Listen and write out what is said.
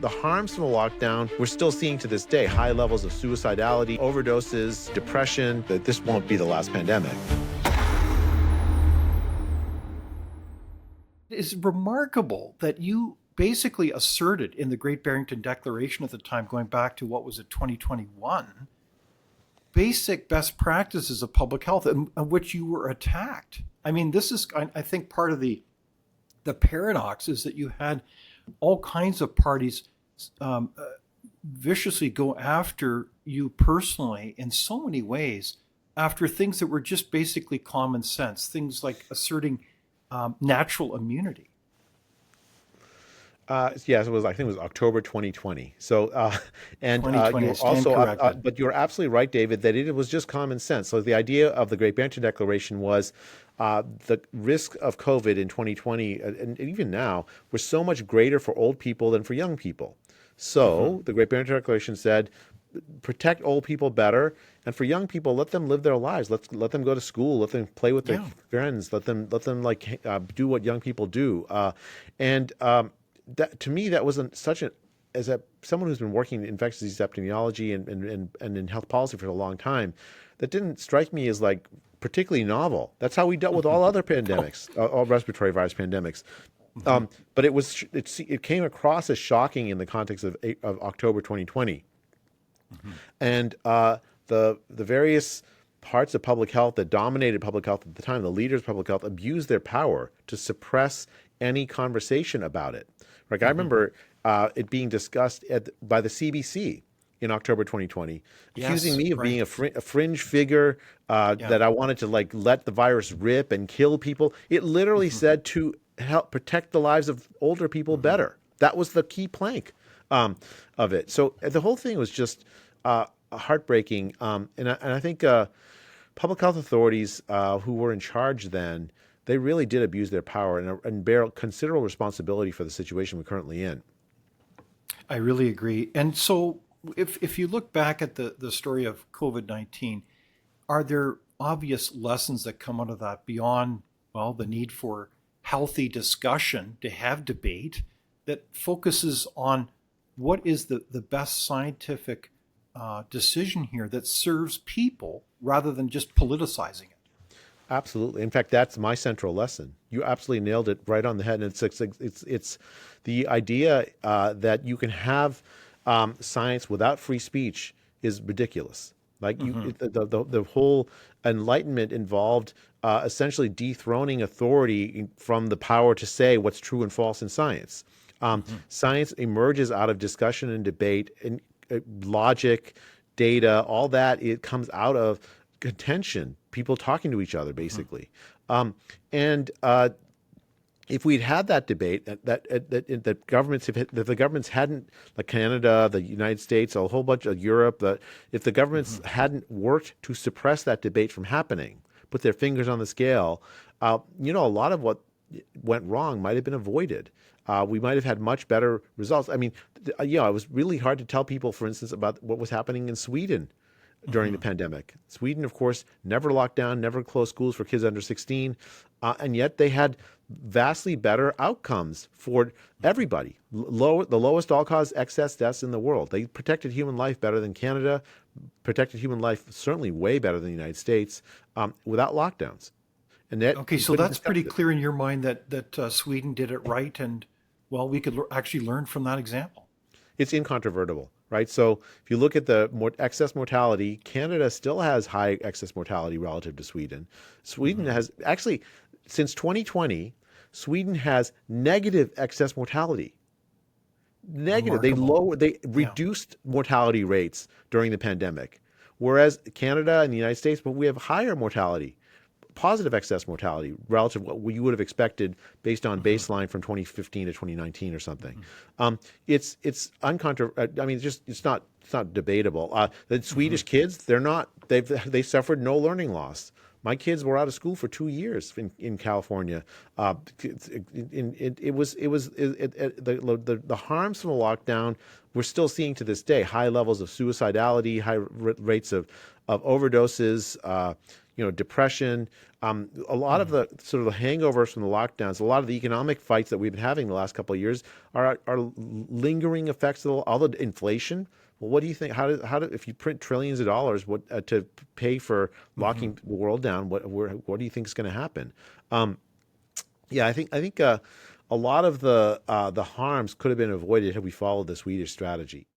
the harms from the lockdown, we're still seeing to this day high levels of suicidality, overdoses, depression, that this won't be the last pandemic. It's remarkable that you basically asserted in the Great Barrington Declaration at the time, going back to what was it, 2021, basic best practices of public health, in which you were attacked. I mean, this is, I think, part of the paradox is that you had all kinds of parties viciously go after you personally in so many ways after things that were just basically common sense, things like asserting natural immunity. Yes, it was. I think it was October 2020. So, and 2020, I you're stand also, corrected. but you're absolutely right, David, that it was just common sense. So the idea of the Great Barrington Declaration was the risk of COVID in 2020, and even now, was so much greater for old people than for young people. So the Great Barrington Declaration said, protect old people better, and for young people, let them live their lives. Let them go to school. Let them play with their friends. Let them like do what young people do. And that, to me, that wasn't such a as a someone who's been working in infectious disease epidemiology and in health policy for a long time, that didn't strike me as like particularly novel. That's how we dealt with all other pandemics, all respiratory virus pandemics. But it came across as shocking in the context of October 2020. And the various parts of public health that dominated public health at the time, the leaders of public health, abused their power to suppress any conversation about it. Like I remember it being discussed by the CBC in October 2020, accusing me of being a fringe figure, that I wanted to like let the virus rip and kill people. It literally said to help protect the lives of older people better. That was the key plank of it. So the whole thing was just heartbreaking. And I think public health authorities who were in charge then, they really did abuse their power and bear considerable responsibility for the situation we're currently in. I really agree. And so if you look back at the story of COVID-19, are there obvious lessons that come out of that beyond, well, the need for healthy discussion, to have debate that focuses on what is the best scientific decision here that serves people rather than just politicizing it? Absolutely. In fact, that's my central lesson. You absolutely nailed it right on the head. And it's the idea that you can have science without free speech is ridiculous. Like the whole Enlightenment involved essentially dethroning authority from the power to say what's true and false in science. Science emerges out of discussion and debate and logic, data, all that. It comes out of contention, people talking to each other, basically. If we'd had that debate, that governments, if the governments hadn't, like Canada, the United States, a whole bunch of Europe, if the governments hadn't worked to suppress that debate from happening, put their fingers on the scale, a lot of what went wrong might have been avoided. We might have had much better results. I mean, it was really hard to tell people, for instance, about what was happening in Sweden during the pandemic. Sweden, of course, never locked down, never closed schools for kids under 16, and yet they had vastly better outcomes for everybody. The lowest all-cause excess deaths in the world. They protected human life better than Canada, protected human life certainly way better than the United States, without lockdowns. And okay, so that's pretty clear in your mind that Sweden did it right, and well, we could actually learn from that example. It's incontrovertible, right? So if you look at the excess mortality, Canada still has high excess mortality relative to Sweden. Sweden has actually, since 2020, Sweden has negative excess mortality. Negative. They reduced mortality rates during the pandemic, whereas Canada and the United States, but we have higher mortality, positive excess mortality relative to what you would have expected based on baseline from 2015 to 2019 or something. It's uncontroversial. I mean, it's not debatable. The Swedish kids, they suffered no learning loss. My kids were out of school for 2 years in California. The harms from the lockdown we're still seeing to this day. High levels of suicidality, high rates of overdoses, depression. A lot of Mm. the sort of the hangovers from the lockdowns, a lot of the economic fights that we've been having the last couple of years are lingering effects of all the inflation. Well, what do you think? How do if you print trillions of dollars, what to pay for Hmm. locking the world down? What do you think is going to happen? Um, yeah, I think a lot of the harms could have been avoided had we followed the Swedish strategy.